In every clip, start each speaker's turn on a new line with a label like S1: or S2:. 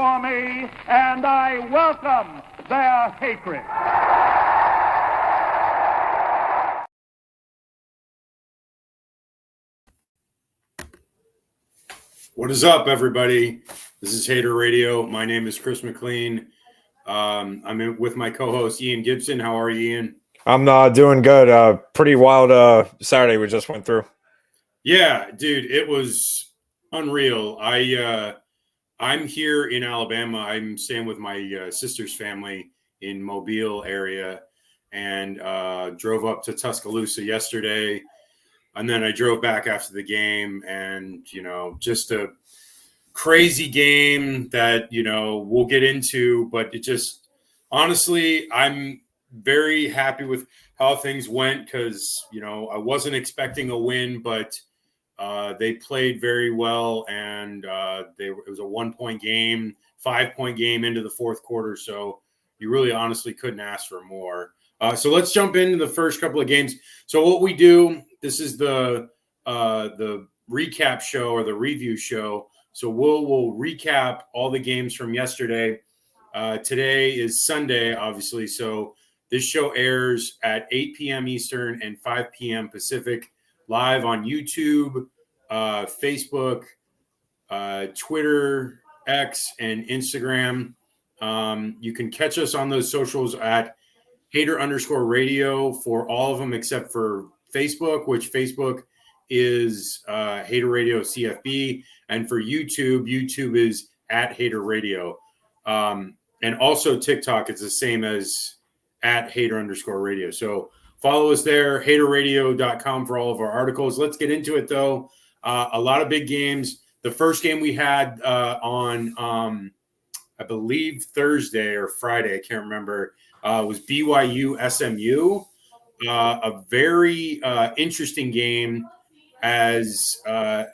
S1: for me, and I welcome their hatred.
S2: What is up, everybody? This is Hater Radio. My name is Chris McLean. I'm with my co-host Ian Gibson. How are you, Ian?
S3: I'm doing good. Pretty wild Saturday we just went through.
S2: Yeah, dude, it was unreal. I'm here in Alabama. I'm staying with my sister's family in Mobile area, and drove up to Tuscaloosa yesterday. And then I drove back after the game, and, just a crazy game that, we'll get into. But it just, honestly, I'm very happy with how things went because, I wasn't expecting a win, but they played very well. And it was a 1-point game, 5-point game into the fourth quarter. So you really honestly couldn't ask for more. So let's jump into the first couple of games. So what we do, this is the recap show or the review show. So we'll recap all the games from yesterday. Today is Sunday, obviously. So this show airs at 8 p.m. Eastern and 5 p.m. Pacific, live on YouTube, Facebook, Twitter, X, and Instagram. You can catch us on those socials at Hater_radio for all of them except for Facebook, which Facebook is Hater Radio CFB, and for YouTube is at Hater Radio, and also TikTok is the same as at Hater_radio. So follow us there, haterradio.com for all of our articles. Let's get into it though. A lot of big games. The first game we had on I believe Thursday or Friday, I can't remember. Was BYU SMU, a very interesting game as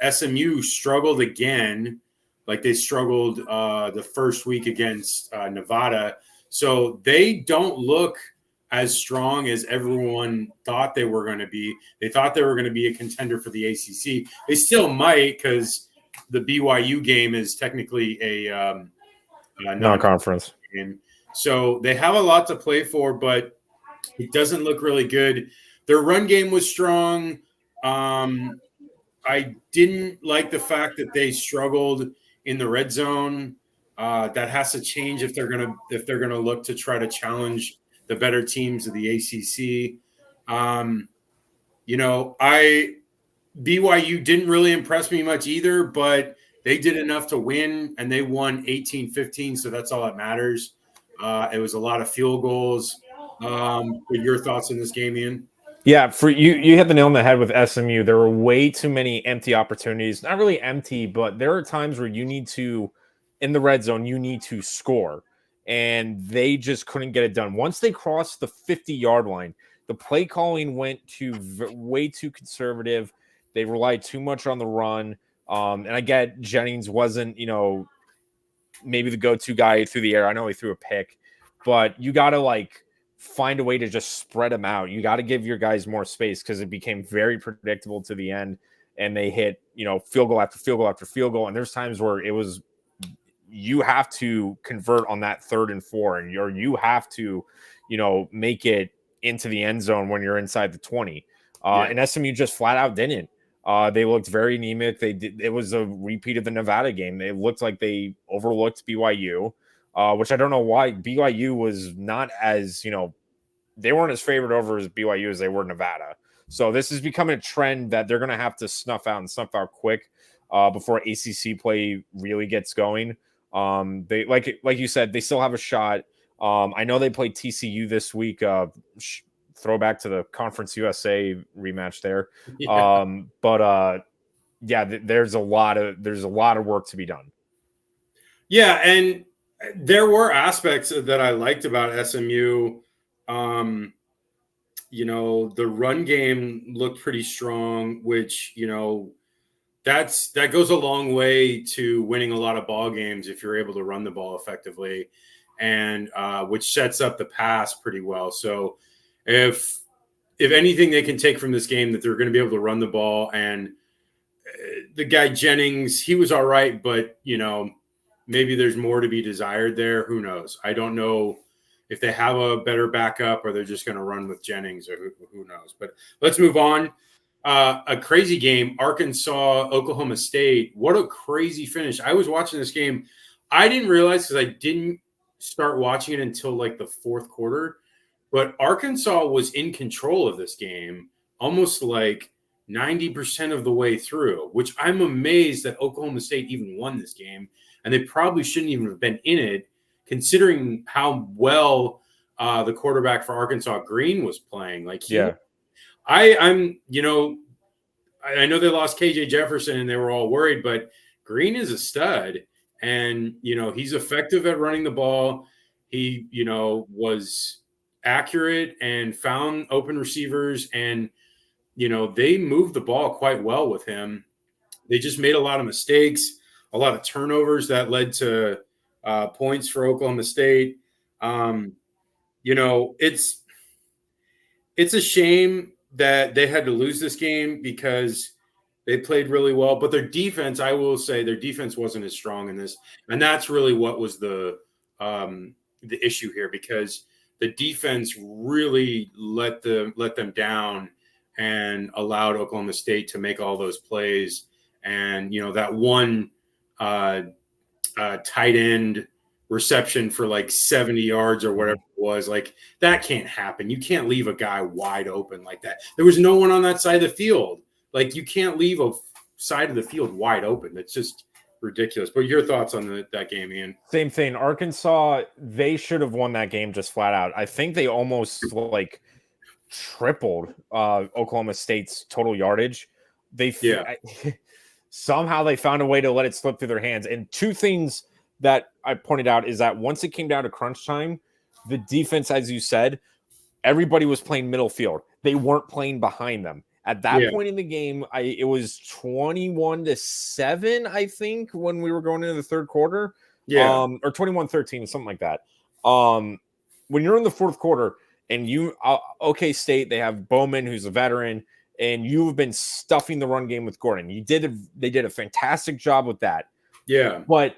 S2: SMU struggled again, like they struggled the first week against Nevada. So they don't look as strong as everyone thought they were going to be. They thought they were going to be a contender for the ACC. They still might because the BYU game is technically a
S3: non-conference
S2: game. So they have a lot to play for, but it doesn't look really good. Their run game was strong. I didn't like the fact that they struggled in the red zone. That has to change if they're gonna look to try to challenge the better teams of the ACC. BYU didn't really impress me much either, but they did enough to win, and they won 18-15, so that's all that matters. It was a lot of field goals. Your thoughts on this game, Ian?
S3: Yeah, for you hit the nail on the head with SMU. There were way too many empty opportunities. Not really empty, but there are times where you need to, in the red zone, you need to score, and they just couldn't get it done. Once they crossed the 50-yard line, the play calling went to way too conservative. They relied too much on the run. And I get Jennings wasn't, maybe the go-to guy through the air. I know he threw a pick, but you got to find a way to just spread them out. You got to give your guys more space because it became very predictable to the end, and they hit, field goal after field goal after field goal. And there's times where it was, you have to convert on that 3rd and 4, and you have to, make it into the end zone when you're inside the 20. And SMU just flat out didn't. They looked very anemic. It was a repeat of the Nevada game. It looked like they overlooked BYU, which I don't know why. BYU was not as, they weren't as favored over as BYU as they were Nevada. So this is becoming a trend that they're going to have to snuff out quick before ACC play really gets going. They like you said, they still have a shot. I know they played TCU this week. Throwback to the Conference USA rematch there. Yeah. There's a lot of work to be done.
S2: Yeah, and there were aspects that I liked about SMU. The run game looked pretty strong, which, that goes a long way to winning a lot of ball games if you're able to run the ball effectively, and which sets up the pass pretty well. So if anything they can take from this game, that they're going to be able to run the ball. And the guy Jennings, he was all right, but maybe there's more to be desired there. Who knows? I don't know if they have a better backup or they're just going to run with Jennings or who knows. But let's move on. A crazy game, Arkansas, Oklahoma State. What a crazy finish. I was watching this game. I didn't realize because I didn't start watching it until like the fourth quarter. But Arkansas was in control of this game almost like 90% of the way through, which I'm amazed that Oklahoma State even won this game. And they probably shouldn't even have been in it, considering how well the quarterback for Arkansas, Green, was playing. Like, I know they lost KJ Jefferson and they were all worried, but Green is a stud. And, he's effective at running the ball. He, was accurate and found open receivers. And, they moved the ball quite well with him. They just made a lot of mistakes, a lot of turnovers that led to points for Oklahoma State. It's a shame that they had to lose this game because they played really well, but their defense, I will say, their defense wasn't as strong in this, and that's really what was the issue here, because the defense really let them down and allowed Oklahoma State to make all those plays. And that one tight end reception for like 70 yards or whatever it was, like, that can't happen. You can't leave a guy wide open like that. There was no one on that side of the field. Like, you can't leave a side of the field wide open. That's just ridiculous. But your thoughts on that game, Ian?
S3: Same thing. Arkansas, they should have won that game just flat out. I think they almost tripled Oklahoma State's total yardage. Somehow they found a way to let it slip through their hands. And two things that I pointed out is that once it came down to crunch time, the defense, as you said, everybody was playing middle field. They weren't playing behind them. At that point in the game, it was 21-7, I think, when we were going into the third quarter. Or 21-13, something like that. When you're in the fourth quarter and OK State, they have Bowman, who's a veteran, and you've been stuffing the run game with Gordon. They did a fantastic job with that.
S2: Yeah.
S3: But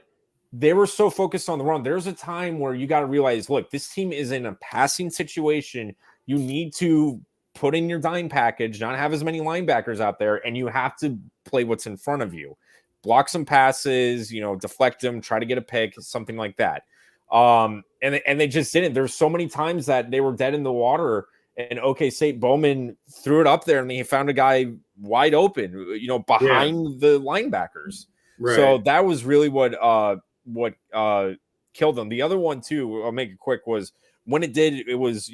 S3: they were so focused on the run. There's a time where you got to realize, look, this team is in a passing situation. You need to put in your dime package, not have as many linebackers out there, and you have to play what's in front of you. Block some passes, deflect them, try to get a pick, something like that. And they just didn't. There's so many times that they were dead in the water, and OK State, Bowman threw it up there, and he found a guy wide open, behind the linebackers.
S2: Right.
S3: So that was really what killed them. The other one too, I'll make it quick, was when it did, it was,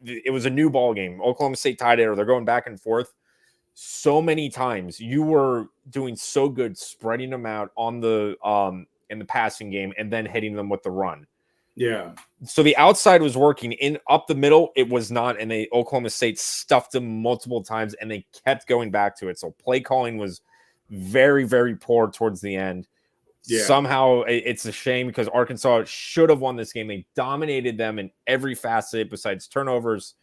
S3: it was a new ball game. Oklahoma State tied it, or they're going back and forth. So many times you were doing so good spreading them out on the in the passing game and then hitting them with the run.
S2: Yeah. So
S3: the outside was working. In up the middle, it was not, and Oklahoma State stuffed them multiple times, and they kept going back to it. So play calling was very, very poor towards the end. Yeah. Somehow it's a shame because Arkansas should have won this game. They dominated them in every facet besides turnovers,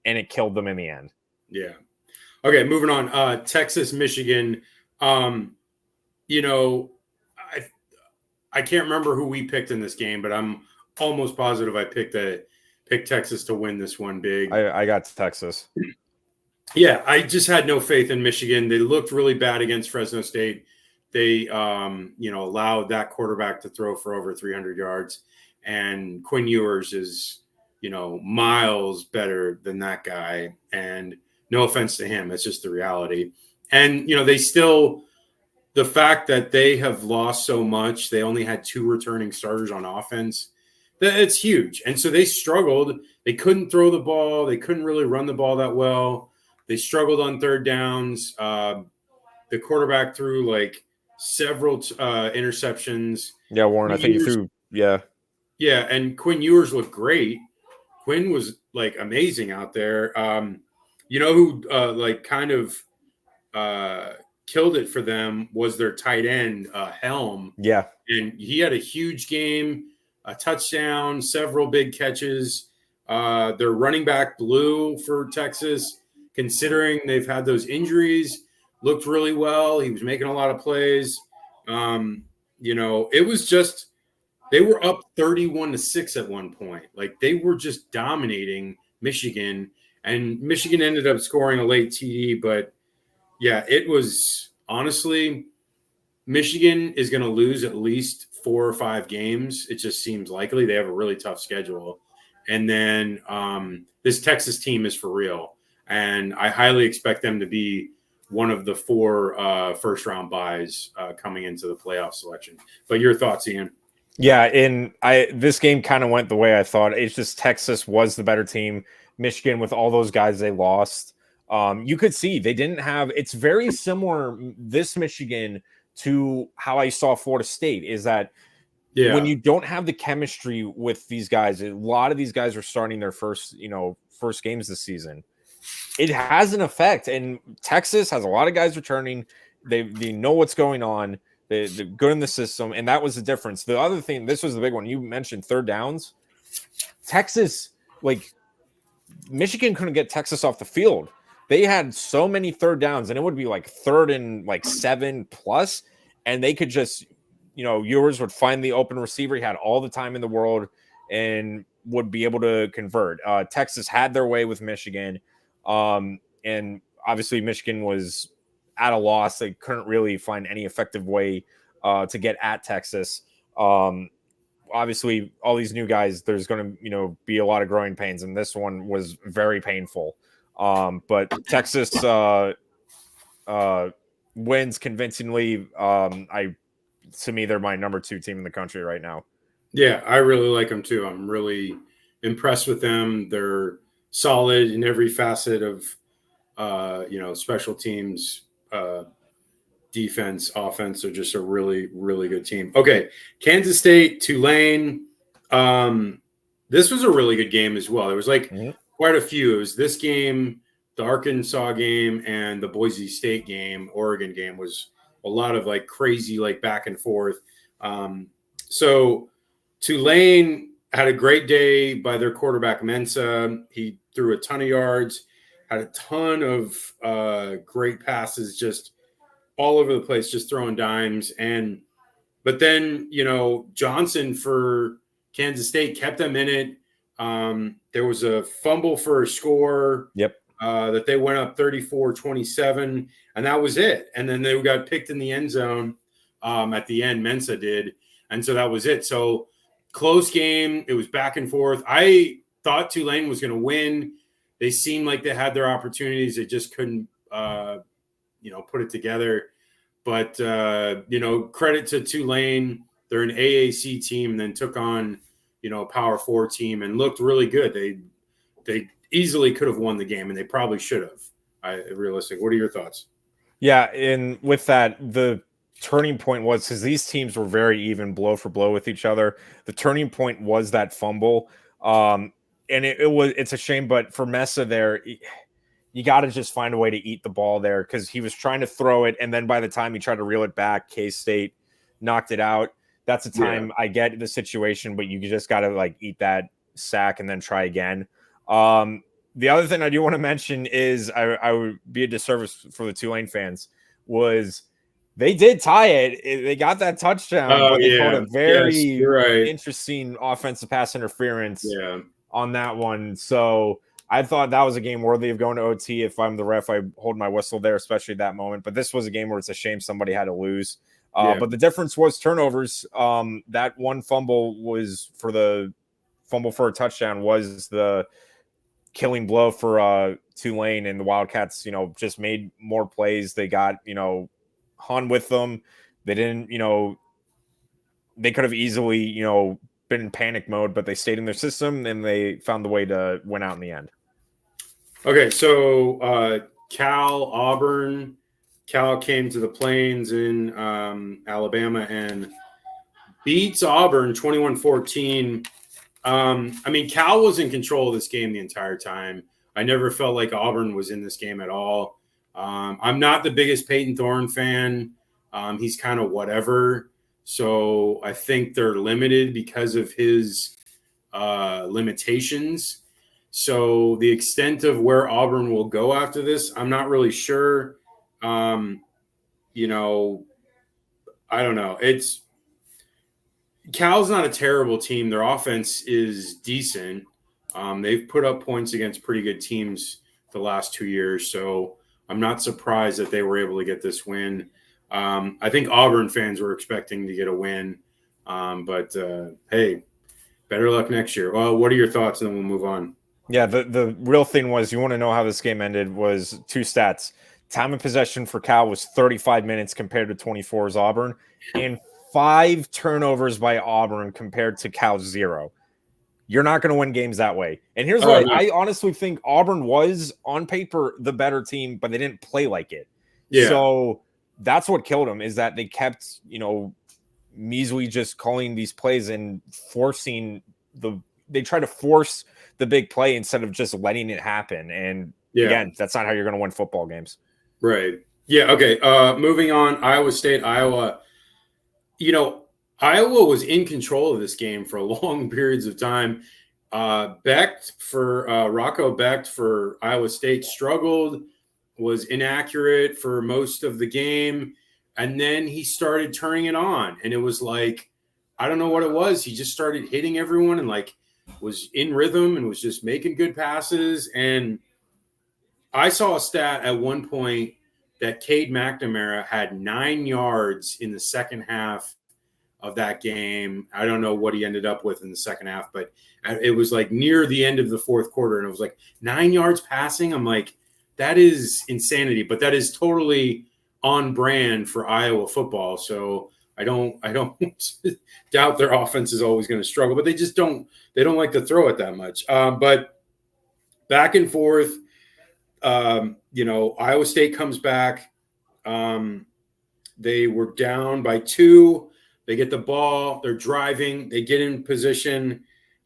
S3: and it killed them in the end.
S2: Yeah. Okay, moving on. Texas, Michigan. I can't remember who we picked in this game, but I'm almost positive I picked Texas to win this one big.
S3: I got Texas.
S2: Yeah, I just had no faith in Michigan. They looked really bad against Fresno State. They, allowed that quarterback to throw for over 300 yards. And Quinn Ewers is, miles better than that guy. And no offense to him, it's just the reality. And, the fact that they have lost so much, they only had 2 returning starters on offense, it's huge. And so they struggled. They couldn't throw the ball. They couldn't really run the ball that well. They struggled on third downs. The quarterback threw several interceptions.
S3: Yeah, Warren, I think you threw. Yeah.
S2: Yeah, and Quinn Ewers looked great. Quinn was amazing out there. Who killed it for them was their tight end, Helm.
S3: Yeah.
S2: And he had a huge game, a touchdown, several big catches. Their running back, Blue, for Texas, considering they've had those injuries, looked really well. He was making a lot of plays. it was just they were up 31-6 at one point. Like they were just dominating Michigan, and Michigan ended up scoring a late TD. But yeah, it was honestly Michigan is going to lose at least 4 or 5 games. It just seems likely. They have a really tough schedule. And then this Texas team is for real. And I highly expect them to be one of the 4 first-round buys coming into the playoff selection. But your thoughts, Ian?
S3: Yeah, and this game kind of went the way I thought. It's just Texas was the better team. Michigan, with all those guys they lost, you could see they didn't have. It's very similar, this Michigan, to how I saw Florida State. Is that when you don't have the chemistry with these guys, a lot of these guys are starting their first games this season. It has an effect, and Texas has a lot of guys returning. They know what's going on. They're good in the system, and that was the difference. The other thing, this was the big one. You mentioned third downs. Texas, Michigan couldn't get Texas off the field. They had so many third downs, and it would be like 3rd and 7+, and they could just, Ewers would find the open receiver. He had all the time in the world and would be able to convert. Texas had their way with Michigan, and obviously Michigan was at a loss. They couldn't really find any effective way to get at Texas. Obviously, all these new guys, there's going to be a lot of growing pains, and this one was very painful. But Texas wins convincingly. To me, they're my number 2 team in the country right now.
S2: Yeah, I really like them too. I'm really impressed with them. They're solid in every facet of special teams, defense, offense. They're just a really, really good team. Okay, Kansas State, Tulane. This was a really good game as well. There was quite a few. It was this game, the Arkansas game, and the Boise State game, Oregon game was a lot of crazy back and forth. So Tulane had a great day by their quarterback Mensa. He threw a ton of yards, had a ton of great passes, just all over the place, just throwing dimes. But then, Johnson for Kansas State kept them in it. There was a fumble for a score.
S3: Yep.
S2: That they went up 34-27, and that was it. And then they got picked in the end zone at the end. Mensa did. And so that was it. So close game. It was back and forth. I thought Tulane was going to win. They seemed like they had their opportunities. They just couldn't, put it together. But, credit to Tulane. They're an AAC team and then took on, a Power 4 team and looked really good. They easily could have won the game, and they probably should have. Realistic. What are your thoughts? Yeah,
S3: and with that, the turning point was because these teams were very even blow for blow with each other. The turning point was that fumble. And it's a shame, but for Mesa there, you got to just find a way to eat the ball there because he was trying to throw it, and then by the time he tried to reel it back, K-State knocked it out. That's the time I get the situation, but you just got to eat that sack and then try again. The other thing I do want to mention is I would be a disservice for the Tulane fans was they did tie it. They got that touchdown, but they called a very interesting offensive pass interference on that one. So I thought that was a game worthy of going to OT. If I'm the ref, I hold my whistle there, especially that moment. But this was a game where it's a shame somebody had to lose. But the difference was turnovers. That one fumble was for the fumble for a touchdown was the killing blow for Tulane, and the Wildcats, just made more plays. They got, Hun with them. They didn't, they could have easily, been in panic mode, but they stayed in their system and they found the way to win out in the end.
S2: Okay, so Auburn. Cal came to the Plains in Alabama and beats Auburn 21-14. Cal was in control of this game the entire time. I never felt like Auburn was in this game at all. I'm not the biggest Peyton Thorne fan. He's kind of whatever. So I think they're limited because of his limitations. So the extent of where Auburn will go after this, I'm not really sure. I don't know. Cal's not a terrible team. Their offense is decent. They've put up points against pretty good teams the last 2 years, so I'm not surprised that they were able to get this win. I think Auburn fans were expecting to get a win, but hey, better luck next year. Well, what are your thoughts, and then we'll move on.
S3: Yeah, the real thing was, you want to know how this game ended, was two stats. Time of possession for Cal was 35 minutes compared to 24 as Auburn, and 5 turnovers by Auburn compared to Cal's 0. You're not going to win games that way. And here's why I honestly think Auburn was, on paper, the better team, but they didn't play like it. Yeah. So that's what killed them, is that they kept, measly just calling these plays and forcing they try to force the big play instead of just letting it happen. And again, that's not how you're going to win football games. Right.
S2: Yeah. Okay. Moving on, Iowa State, Iowa. Iowa was in control of this game for long periods of time. Rocco Becht for Iowa State struggled, was inaccurate for most of the game. And then he started turning it on. And it was like, I don't know what it was. He just started hitting everyone and was in rhythm and was just making good passes. And I saw a stat at one point that Cade McNamara had 9 yards in the second half of that game. I don't know what he ended up with in the second half, but it was near the end of the fourth quarter. And it was 9 yards passing. I'm like, that is insanity, but that is totally on brand for Iowa football. So I don't doubt their offense is always going to struggle, but they don't like to throw it that much. But back and forth, Iowa State comes back. They were down by 2. They get the ball. They're driving. They get in position,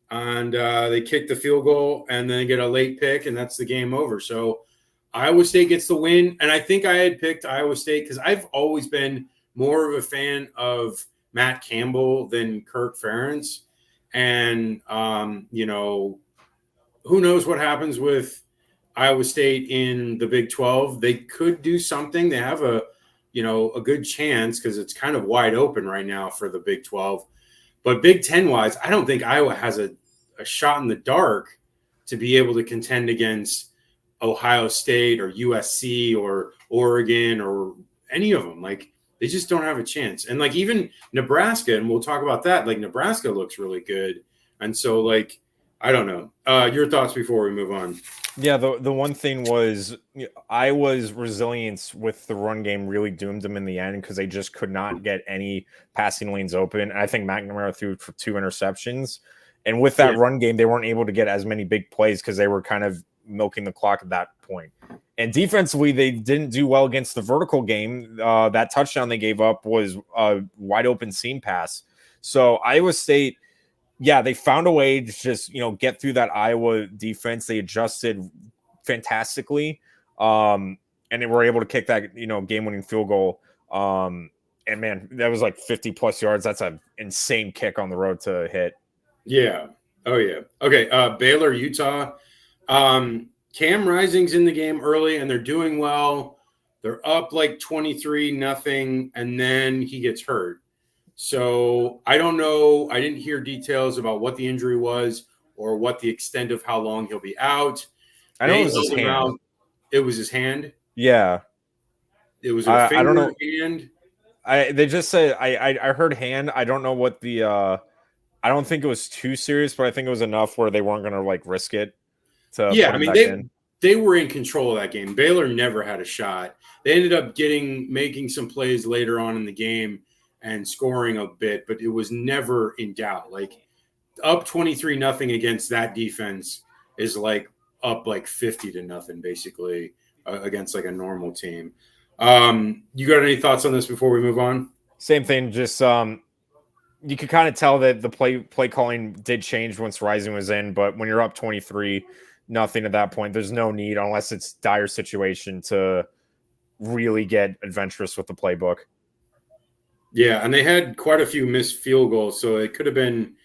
S2: and they kick the field goal, and then they get a late pick, and that's the game over. So Iowa State gets the win, and I think I had picked Iowa State because I've always been more of a fan of Matt Campbell than Kirk Ferentz. And, who knows what happens with Iowa State in the Big 12. They could do something. They have a good chance because it's kind of wide open right now for the Big 12. But Big 10 wise, I don't think Iowa has a shot in the dark to be able to contend against Ohio State or USC or Oregon or any of them. They just don't have a chance. And even Nebraska, and we'll talk about that, Nebraska looks really good. And so I don't know. Your thoughts before we move on.
S3: Yeah, the one thing was Iowa's resilience with the run game really doomed them in the end because they just could not get any passing lanes open. I think McNamara threw for 2 interceptions. And with that run game, they weren't able to get as many big plays because they were kind of milking the clock at that point. And defensively, they didn't do well against the vertical game. That touchdown they gave up was a wide open seam pass. So Iowa State, they found a way to just, get through that Iowa defense. They adjusted fantastically. And they were able to kick that, game-winning field goal. And man, that was 50 plus yards. That's an insane kick on the road to hit.
S2: Yeah. Oh yeah. Okay. Baylor, Utah. Cam Rising's in the game early and they're doing well. They're up 23-0, and then he gets hurt. So I don't know. I didn't hear details about what the injury was or what the extent of how long he'll be out.
S3: I know it was his hand.
S2: It was his hand.
S3: Yeah.
S2: It was a finger,
S3: I don't know.
S2: Hand.
S3: They just said I heard hand. I don't know what the I don't think it was too serious, but I think it was enough where they weren't going to risk it.
S2: They were in control of that game. Baylor never had a shot. They ended up making some plays later on in the game and scoring a bit, but it was never in doubt. Up 23-0 against that defense is up 50-0 basically against a normal team. You got any thoughts on this before we move on?
S3: Same thing. Just you could kind of tell that the play calling did change once Rising was in, but when you're up 23-0 at that point, there's no need, unless it's dire situation, to really get adventurous with the playbook.
S2: Yeah, and they had quite a few missed field goals, so it could have been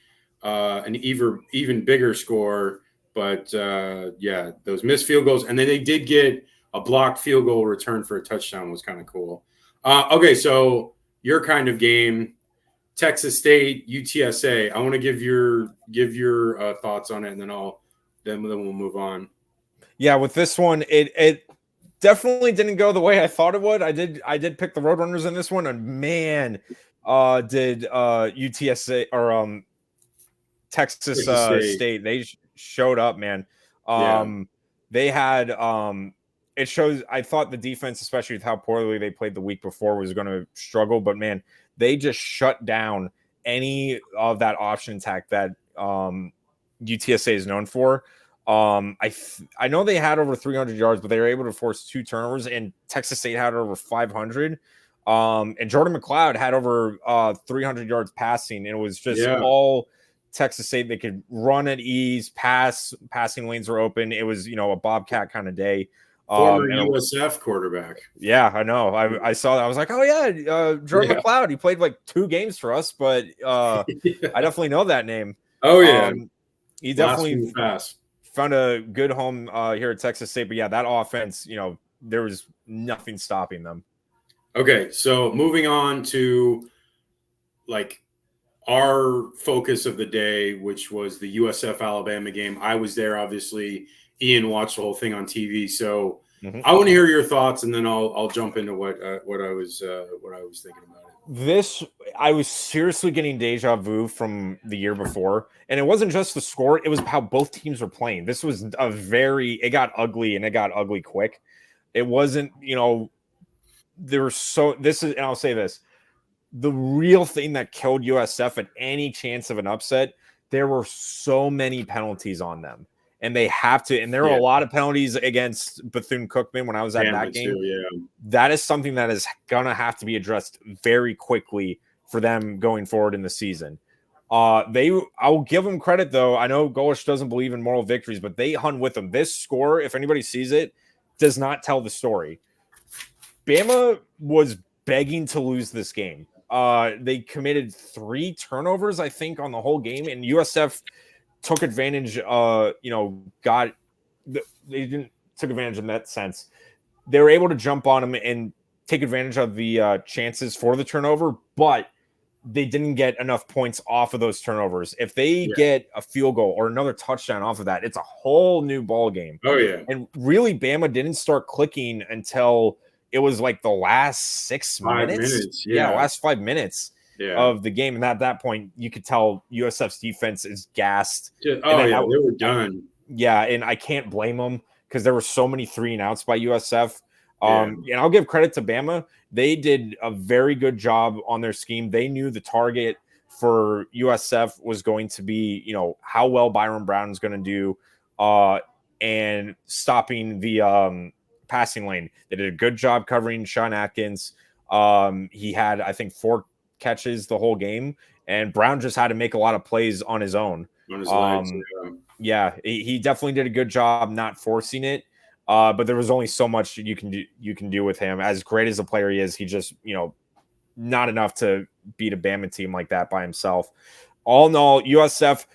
S2: an even bigger score. But those missed field goals, and then they did get a blocked field goal return for a touchdown, was kind of cool. Okay, so your kind of game. Texas State, UTSA. I want to give your thoughts on it, and then we'll move on.
S3: Yeah, with this one, it definitely didn't go the way I thought it would. I did pick the Roadrunners in this one, and man, did UTSA or Texas State, they showed up, man. They had it shows. I thought the defense, especially with how poorly they played the week before, was going to struggle, but man, they just shut down any of that option attack that UTSA is known for. I know they had over 300 yards, but they were able to force 2 turnovers, and Texas State had over 500. And Jordan McLeod had over 300 yards passing, and it was just all Texas State. They could run at ease, passing lanes were open. It was, a Bobcat kind of day.
S2: Former USF quarterback.
S3: Yeah, I know. I saw that. I was like, oh yeah, Jordan McLeod. He played like 2 games for us, but I definitely know that name.
S2: Oh yeah,
S3: he definitely found a good home here at Texas State. But yeah, that offense, there was nothing stopping them.
S2: Okay, so moving on to like our focus of the day, which was the USF Alabama game. I was there, obviously. Ian watched the whole thing on TV, so I want to hear your thoughts, and then I'll jump into what I was thinking about it.
S3: I was seriously getting deja vu from the year before, and it wasn't just the score; it was how both teams were playing. This was it got ugly, and it got ugly quick. It wasn't, and I'll say this: the real thing that killed USF at any chance of an upset, there were so many penalties on them. And they have to, and there are a lot of penalties against Bethune-Cookman when I was at that game. That is something that is gonna have to be addressed very quickly for them going forward in the season. I'll give them credit though. I know Golish doesn't believe in moral victories, but they hung with them. This score, if anybody sees it, does not tell the story. Bama was begging to lose this game. They committed 3 turnovers, I think, on the whole game, and USF took advantage. They took advantage in that sense. They were able to jump on them and take advantage of the chances for the turnover, but they didn't get enough points off of those turnovers. If they get a field goal or another touchdown off of that, it's a whole new ball game.
S2: Oh yeah.
S3: And really, Bama didn't start clicking until it was like the last 6 minutes. Last 5 minutes of the game. And at that point, you could tell USF's defense is gassed.
S2: They were done.
S3: Yeah, and I can't blame them because there were so many 3-and-outs by USF. And I'll give credit to Bama. They did a very good job on their scheme. They knew the target for USF was going to be, how well Byron Brown is going to do and stopping the passing lane. They did a good job covering Sean Atkins. He had, I think, 4 catches the whole game, and Brown just had to make a lot of plays on his own.
S2: On his legs,
S3: he definitely did a good job not forcing it. But there was only so much you can do with him. As great as a player he is, he just, not enough to beat a Bama team like that by himself. All in all, USF,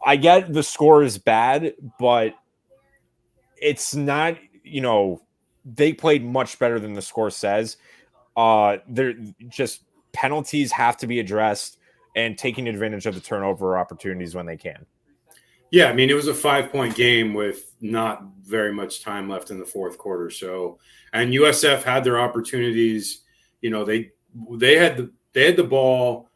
S3: I get the score is bad, but it's not, they played much better than the score says. They're just penalties have to be addressed and taking advantage of the turnover opportunities when they can.
S2: Yeah, I mean, it was a 5-point game with not very much time left in the fourth quarter. So, and USF had their opportunities. They had the ball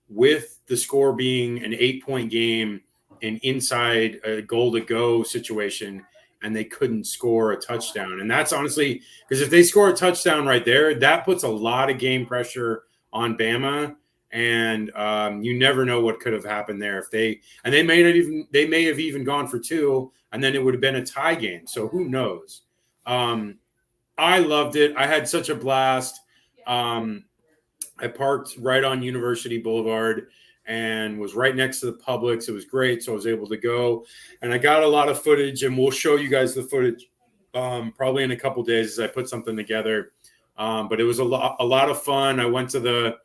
S2: with the score being an 8-point game and inside a goal to go situation, and they couldn't score a touchdown. And that's honestly because if they score a touchdown right there, that puts a lot of game pressure on Bama. And you never know what could have happened there if they may have even gone for 2, and then it would have been a tie game. So who knows? I loved it. I had such a blast. I parked right on University Boulevard and was right next to the Publix. It was great. So I was able to go, and I got a lot of footage, and we'll show you guys the footage probably in a couple days as I put something together. But it was a lot of fun. I went to the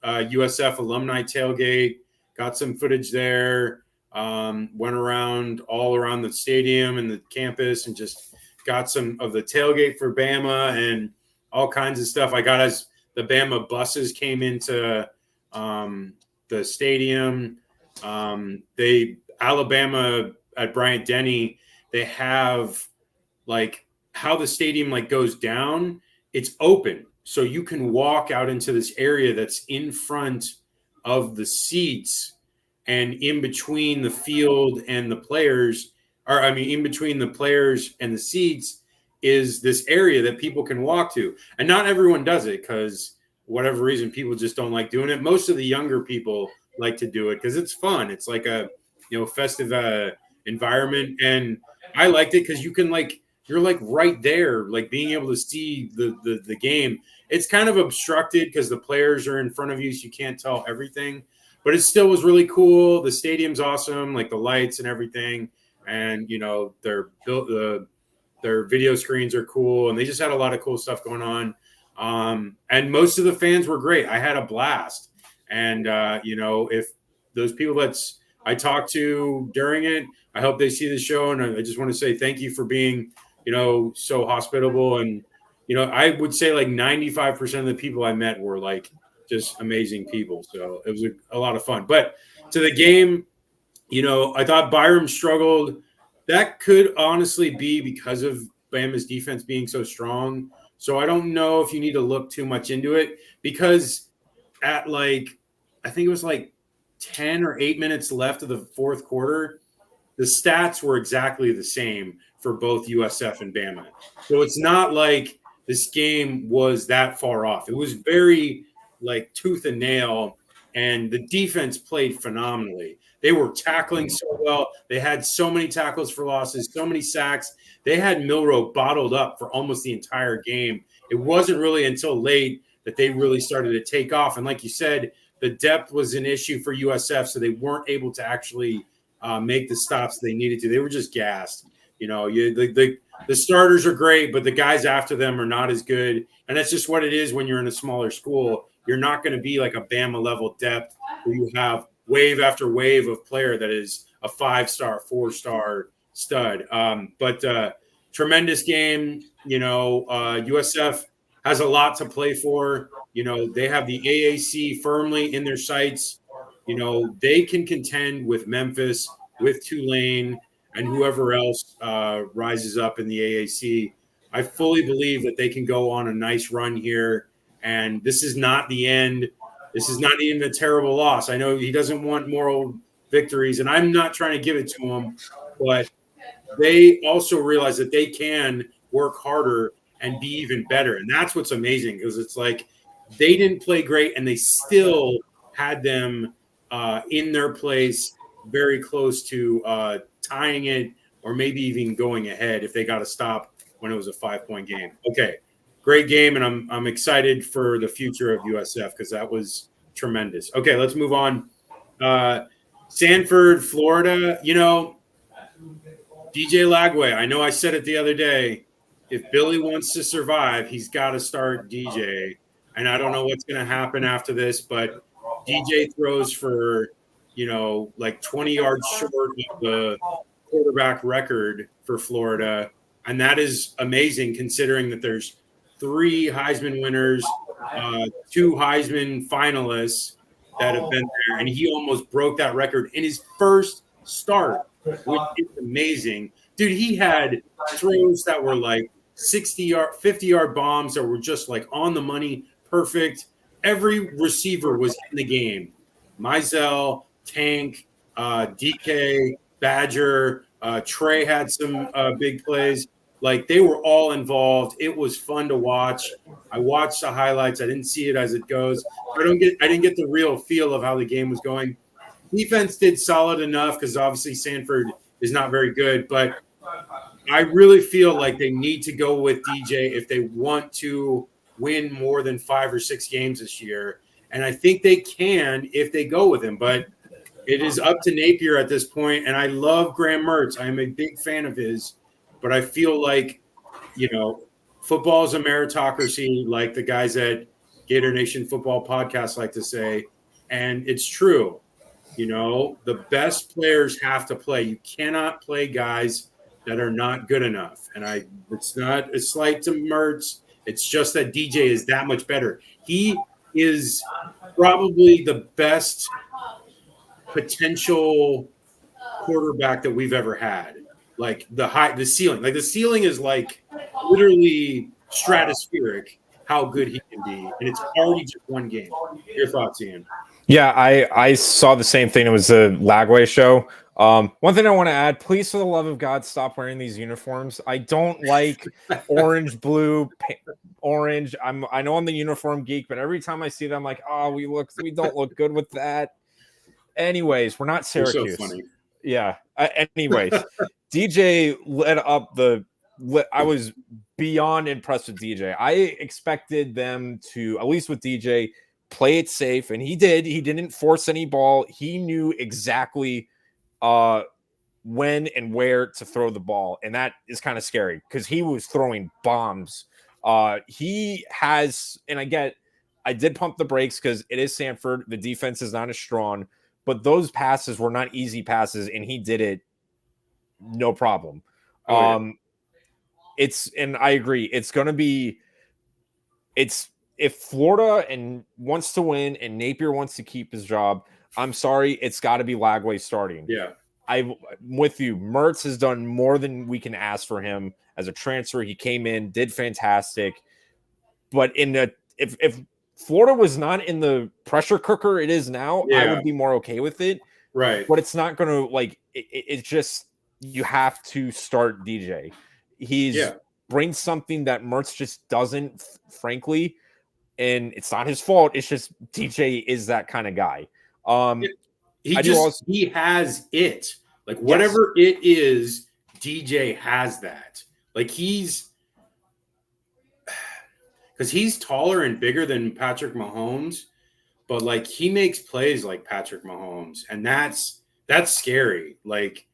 S2: USF alumni tailgate, got some footage there, went around all around the stadium and the campus and just got some of the tailgate for Bama and all kinds of stuff. I got as the Bama buses came into the stadium. Alabama at Bryant Denny, they have like how the stadium like goes down. It's open, so you can walk out into this area that's in front of the seats and in between the field and the players, or I mean, in between the players and the seats is this area that people can walk to. And not everyone does it because whatever reason, people just don't like doing it. Most of the younger people like to do it because it's fun. It's like a festive environment, and I liked it because you can like you're like right there, like being able to see the game. It's kind of obstructed because the players are in front of you, so you can't tell everything. But it still was really cool. The stadium's awesome, like the lights and everything, and they're built their video screens are cool, and they just had a lot of cool stuff going on. And most of the fans were great. I had a blast. And, if those people I talked to during it, I hope they see the show. And I just want to say thank you for being, so hospitable. And, I would say like 95% of the people I met were like just amazing people. So it was a lot of fun. But to the game, I thought Byram struggled. That could honestly be because of Bama's defense being so strong. So I don't know if you need to look too much into it because at I think it was like 10 or 8 minutes left of the fourth quarter, the stats were exactly the same for both USF and Bama. So it's not like this game was that far off. It was very like tooth and nail, and the defense played phenomenally. They were tackling so well. They had so many tackles for losses, so many sacks. They had Milroe bottled up for almost the entire game. It wasn't really until late that they really started to take off. And like you said, the depth was an issue for USF, so they weren't able to actually make the stops they needed to. They were just gassed. The starters are great, but the guys after them are not as good. And that's just what it is when you're in a smaller school. You're not going to be like a Bama level depth where you have wave after wave of player that is a 5-star, 4-star stud. But tremendous game. USF has a lot to play for. They have the AAC firmly in their sights. They can contend with Memphis, with Tulane, and whoever else rises up in the AAC. I fully believe that they can go on a nice run here. And this is not the end. This is not even a terrible loss. I know he doesn't want moral victories, and I'm not trying to give it to him, but they also realize that they can work harder and be even better. And that's what's amazing, because it's like they didn't play great and they still had them in their place, very close to tying it or maybe even going ahead if they got a stop when it was a 5-point game. Okay, great game, and I'm excited for the future of USF because that was tremendous. Okay, let's move on. Sanford, Florida, DJ Lagway, I know I said it the other day. If Billy wants to survive, he's got to start DJ. And I don't know what's going to happen after this, but DJ throws for, like 20 yards short of the quarterback record for Florida. And that is amazing considering that there's 3 Heisman winners, 2 Heisman finalists that have been there. And he almost broke that record in his first start, which is amazing. Dude, he had throws that were like 60-yard, 50-yard bombs that were just like on the money, perfect. Every receiver was in the game. Mizell, Tank, DK, Badger, Trey had some big plays. Like they were all involved. It was fun to watch. I watched the highlights. I didn't see it as it goes. I didn't get the real feel of how the game was going. Defense did solid enough because obviously Sanford is not very good, but I really feel like they need to go with DJ if they want to win more than 5 or 6 games this year. And I think they can if they go with him, but it is up to Napier at this point. And I love Graham Mertz. I'm a big fan of his, but I feel like, football is a meritocracy, like the guys at Gator Nation Football Podcast like to say. And it's true. The best players have to play. You cannot play guys that are not good enough. And it's not a slight to Mertz. It's just that DJ is that much better. He is probably the best potential quarterback that we've ever had. Like the ceiling is like literally stratospheric how good he can be, and it's already just one game. Your thoughts, Ian?
S3: Yeah, I saw the same thing. It was a Lagway show. One thing I want to add, please, for the love of God, stop wearing these uniforms. I don't like orange, blue, orange. I know I'm the uniform geek, but every time I see them, I'm like, oh, we don't look good with that. Anyways, we're not
S2: You're so
S3: Syracuse.
S2: funny.
S3: Yeah. Anyways, DJ led up I was beyond impressed with DJ. I expected them to, at least with DJ, play it safe, and he did. He didn't force any ball. He knew exactly when and where to throw the ball, and that is kind of scary because he was throwing bombs. He has, and I did pump the brakes because it is Sanford. The defense is not as strong, but those passes were not easy passes, and he did it no problem.
S2: Oh, yeah.
S3: And I agree. It's going to be, if Florida and wants to win and Napier wants to keep his job, I'm sorry, it's got to be Lagway starting.
S2: Yeah.
S3: I'm with you. Mertz has done more than we can ask for him as a transfer. He came in, did fantastic. But if Florida was not in the pressure cooker it is now, I would be more okay with it.
S2: Right.
S3: But it's not going to it's just, you have to start DJ. He's brings something that Mertz just doesn't, frankly, and it's not his fault. It's just DJ is that kind of guy.
S2: He has it. Like whatever it is, DJ has that. Like because he's taller and bigger than Patrick Mahomes, but like he makes plays like Patrick Mahomes, and that's scary. Like,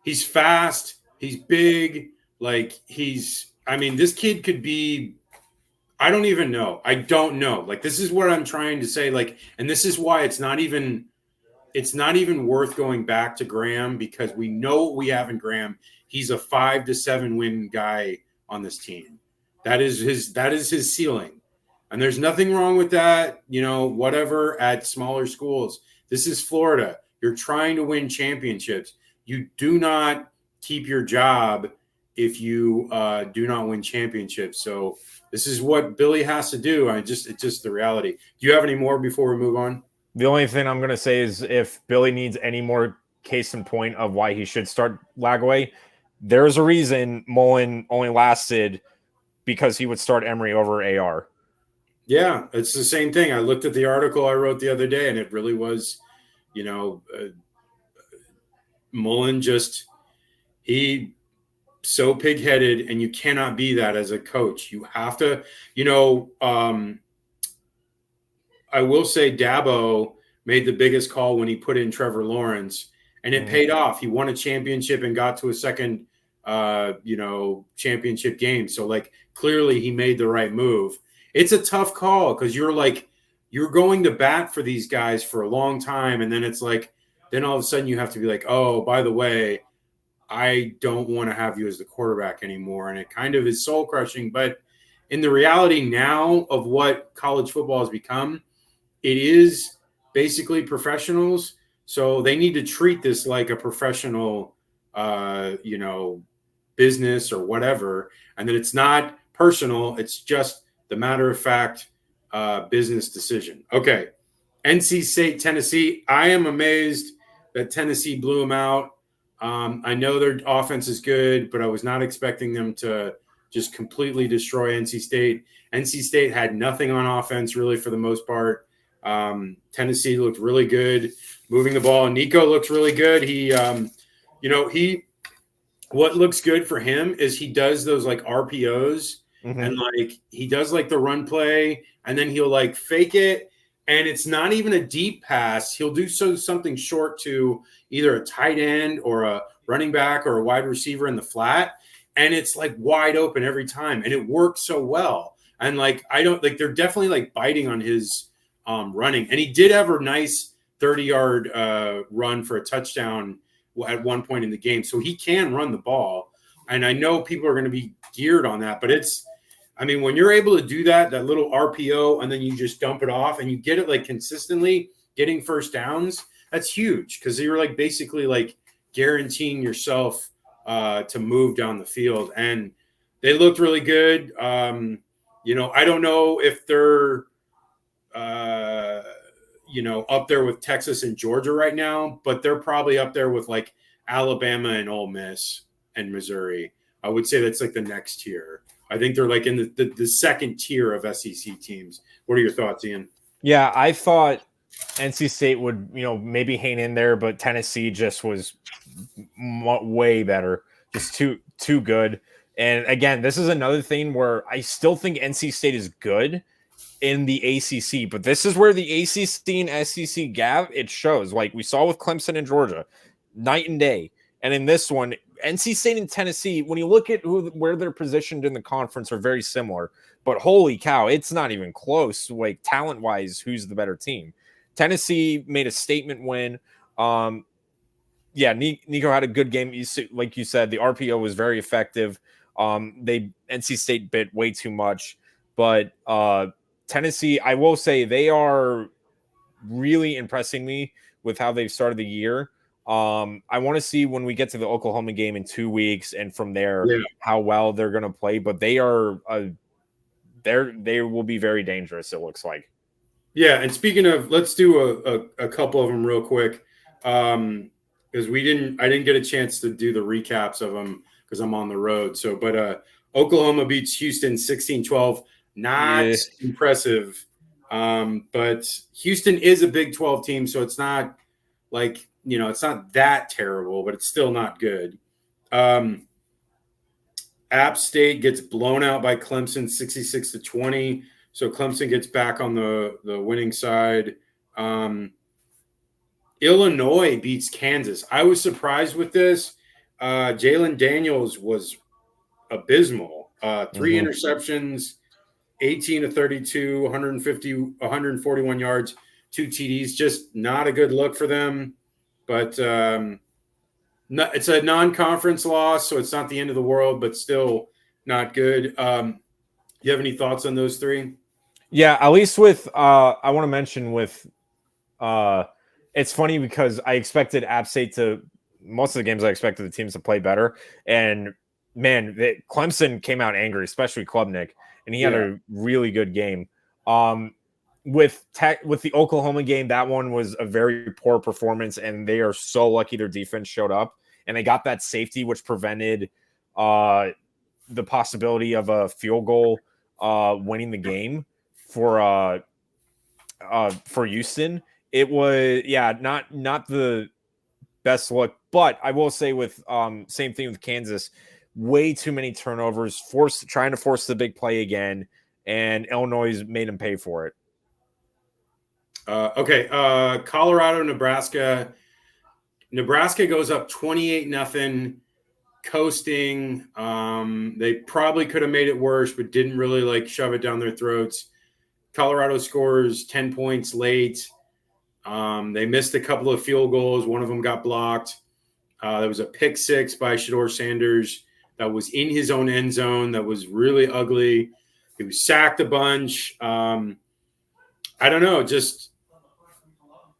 S2: he's fast, he's big, like this kid could be, I don't even know. I don't know. Like, this is what I'm trying to say. Like, and this is why it's not even worth going back to Graham, because we know what we have in Graham. He's a 5 to 7 win guy on this team. That is his ceiling. And there's nothing wrong with that, whatever, at smaller schools. This is Florida. You're trying to win championships. You do not keep your job if you do not win championships. So this is what Billy has to do. It's just the reality. Do you have any more before we move on?
S3: The only thing I'm going to say is, if Billy needs any more case in point of why he should start Lagway, there's a reason Mullen only lasted because he would start Emery over AR.
S2: Yeah, it's the same thing. I looked at the article I wrote the other day, and it really was, Mullen he so pig-headed, and you cannot be that as a coach. You have to, I will say Dabo made the biggest call when he put in Trevor Lawrence, and it paid off. He won a championship and got to a second, championship game. So, like, clearly he made the right move. It's a tough call because you're going to bat for these guys for a long time, and then it's like, then all of a sudden you have to be like, oh, by the way, I don't want to have you as the quarterback anymore. And it kind of is soul crushing. But in the reality now of what college football has become, it is basically professionals. So they need to treat this like a professional, business or whatever. And that it's not personal. It's just the matter of fact business decision. Okay. NC State, Tennessee. I am amazed that Tennessee blew them out. I know their offense is good, but I was not expecting them to just completely destroy NC State. NC State had nothing on offense really for the most part. Tennessee looked really good moving the ball. Nico looks really good. What looks good for him is he does those like RPOs and like he does like the run play, and then he'll like fake it. And it's not even a deep pass. He'll do something short to either a tight end or a running back or a wide receiver in the flat. And it's like wide open every time. And it works so well. And like, they're definitely like biting on his running. And he did have a nice 30-yard run for a touchdown at one point in the game. So he can run the ball. And I know people are going to be geared on that, but I mean, when you're able to do that little RPO, and then you just dump it off and you get it like consistently getting first downs, that's huge because you're like basically like guaranteeing yourself to move down the field. And they looked really good. I don't know if they're up there with Texas and Georgia right now, but they're probably up there with like Alabama and Ole Miss and Missouri. I would say that's like the next tier. I think they're like in the second tier of SEC teams. What are your thoughts, Ian?
S3: Yeah, I thought NC State would, maybe hang in there, but Tennessee just was way better, just too good. And again, this is another thing where I still think NC State is good in the ACC, but this is where the ACC and SEC gap, it shows. Like we saw with Clemson and Georgia, night and day. And in this one, NC State and Tennessee, when you look at where they're positioned in the conference, are very similar. But holy cow, it's not even close. Like talent-wise, who's the better team? Tennessee made a statement win. Yeah, Nico had a good game. Like you said, the RPO was very effective. NC State bit way too much, but Tennessee, I will say, they are really impressing me with how they've started the year. I want to see when we get to the Oklahoma game in 2 weeks, and from there, how well they're going to play. But they are, they will be very dangerous. It looks like.
S2: Yeah, and speaking of, let's do a couple of them real quick, because I didn't get a chance to do the recaps of them because I'm on the road. So, but Oklahoma beats Houston 16-12. Not impressive, but Houston is a Big 12 team, so it's not like, it's not that terrible, but it's still not good. App State gets blown out by Clemson 66-20. So Clemson gets back on the winning side. Illinois beats Kansas. I was surprised with this. Jalen Daniels was abysmal. 3 interceptions, 18-32, 141 yards, 2 TDs. Just not a good look for them. But it's a non-conference loss, so it's not the end of the world, but still not good. You have any thoughts on those 3?
S3: Yeah, at least with I want to mention with it's funny because I expected App State to, most of the games I expected the teams to play better, and man, Clemson came out angry, especially Klubnik, and he had a really good game. With the Oklahoma game, that one was a very poor performance, and they are so lucky their defense showed up and they got that safety, which prevented the possibility of a field goal winning the game for Houston. It was not the best look, but I will say with same thing with Kansas, way too many turnovers, trying to force the big play again, and Illinois made them pay for it.
S2: Colorado, Nebraska. Nebraska goes up 28-0, coasting. They probably could have made it worse, but didn't really shove it down their throats. Colorado scores 10 points late. They missed a couple of field goals. One of them got blocked. There was a pick 6 by Shedeur Sanders that was in his own end zone that was really ugly. He was sacked a bunch. I don't know, just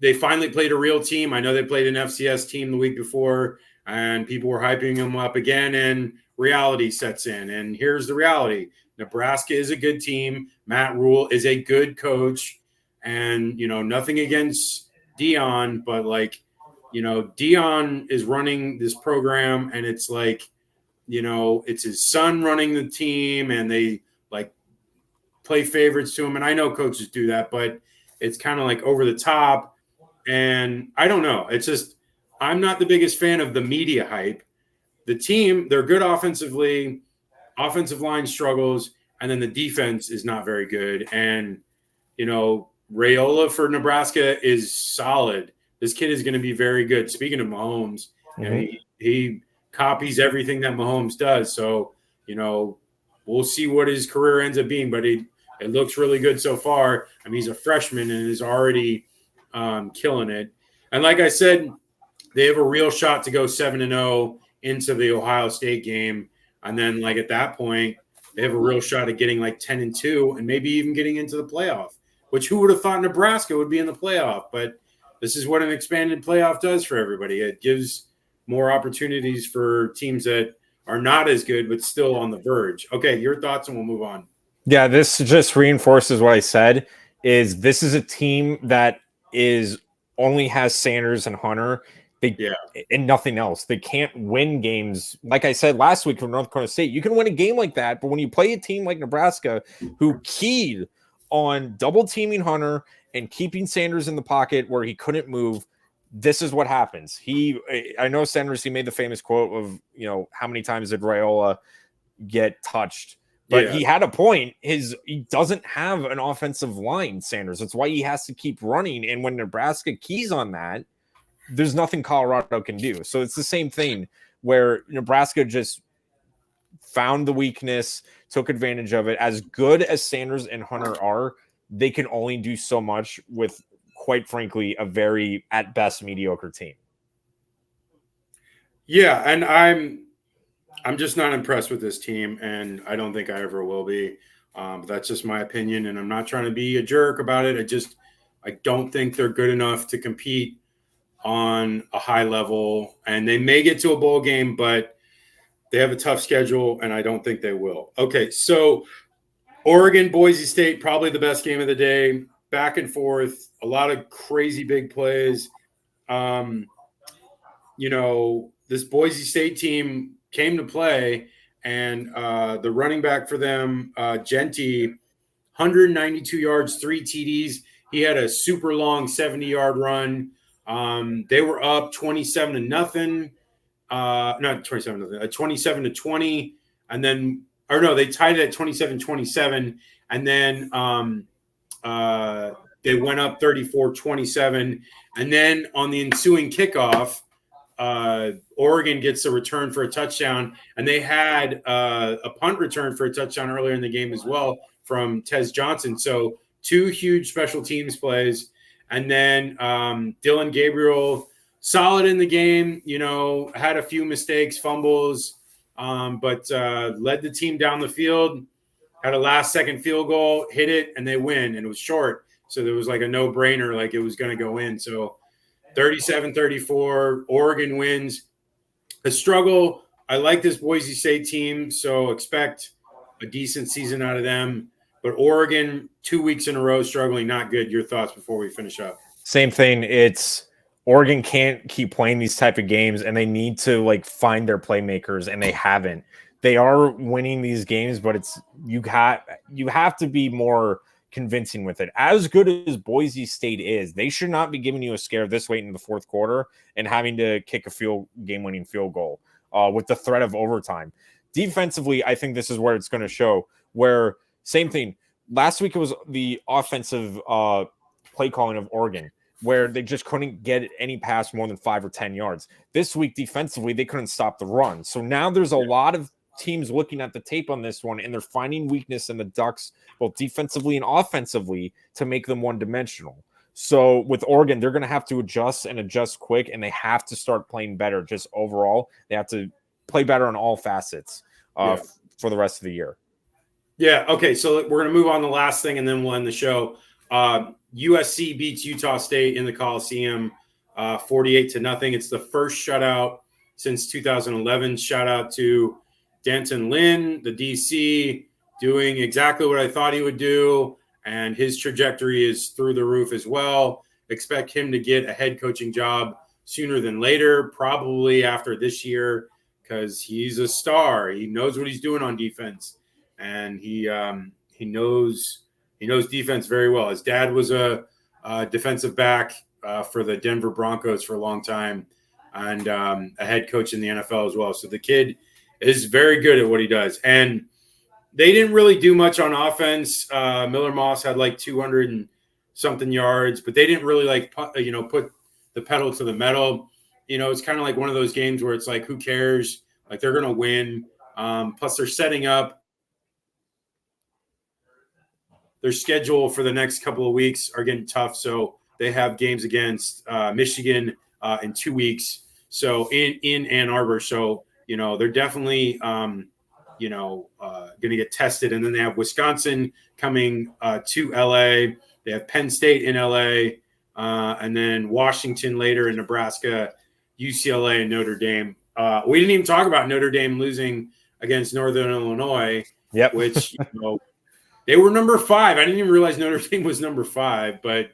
S2: they finally played a real team. I know they played an FCS team the week before, and people were hyping them up again, and reality sets in. And here's the reality. Nebraska is a good team. Matt Rule is a good coach. And, nothing against Dion, but Dion is running this program, and it's it's his son running the team, and they play favorites to him. And I know coaches do that, but it's kind of over the top. And I don't know. It's just, I'm not the biggest fan of the media hype. The team, they're good offensively. Offensive line struggles, and then the defense is not very good. And, Raiola for Nebraska is solid. This kid is going to be very good. Speaking of Mahomes, he copies everything that Mahomes does. So, we'll see what his career ends up being, but it looks really good so far. I mean, he's a freshman and is already killing it. And like I said, they have a real shot to go 7-0 into the Ohio State game. And then, at that point, they have a real shot at getting like 10-2 and maybe even getting into the playoff, which who would have thought Nebraska would be in the playoff? But this is what an expanded playoff does for everybody. It gives more opportunities for teams that are not as good, but still on the verge. Okay, your thoughts and we'll move on.
S3: Yeah, this just reinforces what I said. Is this is a team that is only has Sanders and Hunter, and nothing else. They can't win games. Like I said last week from North Dakota State, you can win a game like that, but when you play a team like Nebraska, who keyed on double teaming Hunter and keeping Sanders in the pocket where he couldn't move, this is what happens. I know Sanders. He made the famous quote of, how many times did Raiola get touched? But he had a point. He doesn't have an offensive line, Sanders. That's why he has to keep running. And when Nebraska keys on that, there's nothing Colorado can do. So it's the same thing where Nebraska just found the weakness, took advantage of it. As good as Sanders and Hunter are, they can only do so much with, quite frankly, a very, at best, mediocre team.
S2: Yeah, and I'm just not impressed with this team, and I don't think I ever will be. That's just my opinion, and I'm not trying to be a jerk about it. I don't think they're good enough to compete on a high level, and they may get to a bowl game, but they have a tough schedule, and I don't think they will. Okay, so Oregon, Boise State, probably the best game of the day. Back and forth, a lot of crazy big plays. This Boise State team came to play, and the running back for them, Genty, 192 yards, 3 TDs. He had a super long 70-yard run. They were up 27-0. Not 27-0, 27-20. And then, they tied it at 27-27. And then they went up 34-27. And then on the ensuing kickoff, Oregon gets a return for a touchdown, and they had a punt return for a touchdown earlier in the game as well from Tez Johnson. So 2 huge special teams plays. And then Dylan Gabriel, solid in the game, had a few mistakes, fumbles, but led the team down the field, had a last-second field goal, hit it, and they win. And it was short, so there was like a no-brainer, like it was going to go in. So 37-34, Oregon wins. A struggle. I like this Boise State team, so expect a decent season out of them. But Oregon, 2 weeks in a row, struggling, not good. Your thoughts before we finish up?
S3: Same thing. It's Oregon can't keep playing these type of games, and they need to find their playmakers, and they haven't. They are winning these games, but you have to be more convincing with it. As good as Boise State is, they should not be giving you a scare this late in the fourth quarter and having to kick a game-winning field goal with the threat of overtime. Defensively, I think this is where it's going to show. Where same thing. Last week it was the offensive play calling of Oregon, where they just couldn't get any pass more than 5 or 10 yards. This week defensively, they couldn't stop the run. So now there's a lot of teams looking at the tape on this one, and they're finding weakness in the Ducks, both defensively and offensively, to make them one-dimensional. So with Oregon, they're going to have to adjust quick, and they have to start playing better just overall. They have to play better on all facets for the rest of the year. Yeah,
S2: okay, so we're going to move on to the last thing, and then we'll end the show. USC beats Utah State in the Coliseum 48-0. It's the first shutout since 2011. Shout out to Danton Lynn, the DC, doing exactly what I thought he would do, and his trajectory is through the roof as well. Expect him to get a head coaching job sooner than later, probably after this year, because he's a star. He knows what he's doing on defense, and he knows defense very well. His dad was a defensive back for the Denver Broncos for a long time, and a head coach in the NFL as well. So the kid is very good at what he does. And they didn't really do much on offense. Miller Moss had 200 and something yards, but they didn't really put the pedal to the metal. It's kind of like one of those games where it's who cares? They're going to win. Plus they're setting up. Their schedule for the next couple of weeks are getting tough. So they have games against Michigan in 2 weeks. So in Ann Arbor. So, they're definitely, going to get tested. And then they have Wisconsin coming to LA. They have Penn State in LA, and then Washington later in Nebraska, UCLA, and Notre Dame. We didn't even talk about Notre Dame losing against Northern Illinois, which they were number 5. I didn't even realize Notre Dame was number 5, but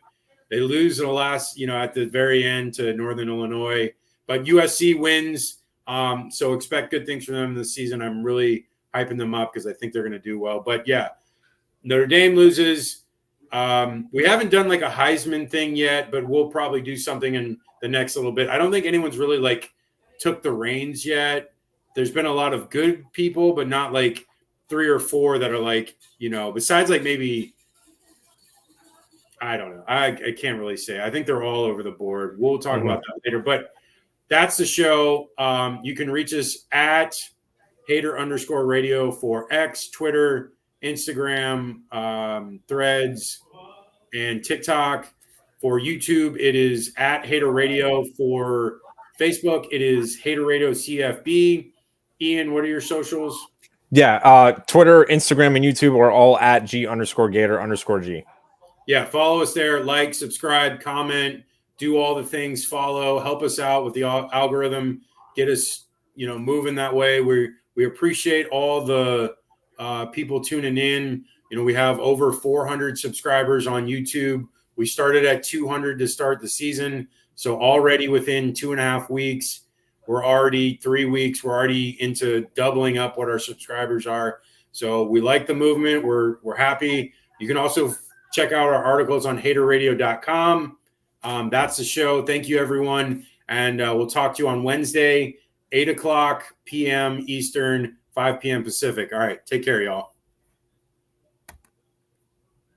S2: they lose in the last, at the very end to Northern Illinois. But USC wins, so expect good things from them this season. I'm really hyping them up because I think they're going to do well. But yeah, Notre Dame loses. We haven't done like a Heisman thing yet, but we'll probably do something in the next little bit. I don't think anyone's really like took the reins yet. There's been a lot of good people, but not like 3 or 4 that are like, besides like maybe, I don't know. I can't really say. I think they're all over the board. We'll talk about that later, but that's the show. You can reach us at Hater_radio for X, Twitter, Instagram, Threads, and TikTok. For YouTube, it is at Hater Radio. For Facebook, it is Hater Radio CFB. Ian, what are your socials?
S3: Yeah, Twitter, Instagram, and YouTube are all at G_Gator_G.
S2: Yeah, follow us there. Like, subscribe, comment, do all the things. Follow, help us out with the algorithm. Get us, moving that way. We appreciate all the people tuning in. We have over 400 subscribers on YouTube. We started at 200 to start the season. So already within 2.5 weeks, we're already 3 weeks. We're already into doubling up what our subscribers are. So we like the movement. We're happy. You can also check out our articles on haterradio.com. That's the show. Thank you, everyone. And we'll talk to you on Wednesday, 8 o'clock p.m. Eastern, 5 p.m. Pacific. All right. Take care, y'all.